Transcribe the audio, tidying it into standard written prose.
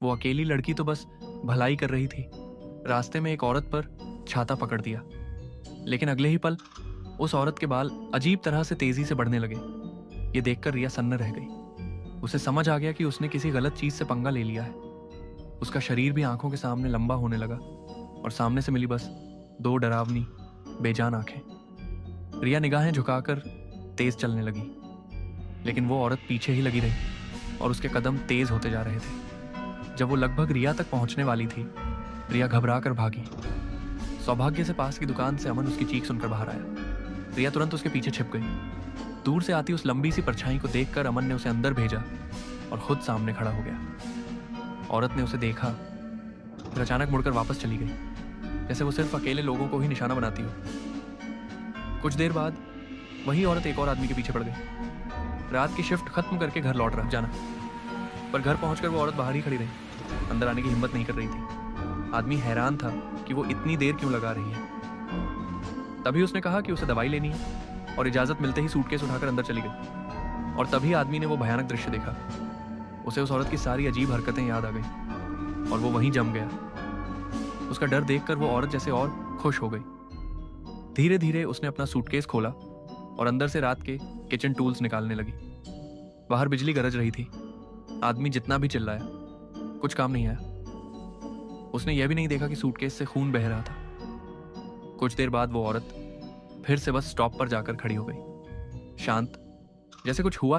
वो अकेली लड़की तो बस भलाई कर रही थी। रास्ते में एक औरत पर छाता पकड़ दिया, लेकिन अगले ही पल उस औरत के बाल अजीब तरह से तेजी से बढ़ने लगे। ये देखकर रिया सन्न रह गई। उसे समझ आ गया कि उसने किसी गलत चीज से पंगा ले लिया है। उसका शरीर भी आंखों के सामने लंबा होने लगा और सामने से मिली बस दो डरावनी बेजान आंखें। रिया निगाहें झुकाकर तेज चलने लगी, लेकिन वो औरत पीछे ही लगी रही और उसके कदम तेज होते जा रहे थे। जब वो लगभग रिया तक पहुंचने वाली थी, रिया घबरा कर भागी। सौभाग्य से पास की दुकान से अमन उसकी चीख सुनकर बाहर आया। रिया तुरंत उसके पीछे छिप गई। दूर से आती उस लंबी सी परछाई को देखकर अमन ने उसे अंदर भेजा और खुद सामने खड़ा हो गया। औरत ने उसे देखा, फिर अचानक मुड़कर वापस चली गई, जैसे वो सिर्फ अकेले लोगों को ही निशाना बनाती हो। कुछ देर बाद वही औरत एक और आदमी के पीछे पड़ गई। रात की शिफ्ट खत्म करके घर लौट रहा जाना, पर घर पहुंचकर वो औरत बाहर ही खड़ी रही। अंदर आने की हिम्मत नहीं कर रही थी। आदमी हैरान था कि वो इतनी देर क्यों लगा रही है। तभी उसने कहा कि उसे दवाई लेनी है और इजाजत मिलते ही सूटकेस उठाकर अंदर चली गई। और तभी आदमी ने वो भयानक दृश्य देखा। उसे उस औरत की सारी अजीब हरकतें याद आ गई और वो वहीं जम गया। उसका डर देखकर वो औरत जैसे और खुश हो गई। धीरे धीरे उसने अपना सूटकेस खोला और अंदर से रात के किचन टूल्स निकालने लगी। बाहर बिजली गरज रही थी। आदमी जितना भी चिल्लाया, कुछ काम नहीं आया। उसने यह भी नहीं देखा कि सूटकेस से खून बह रहा था। कुछ देर बाद वो औरत फिर से बस स्टॉप पर जाकर खड़ी हो गई, शांत, जैसे कुछ हुआ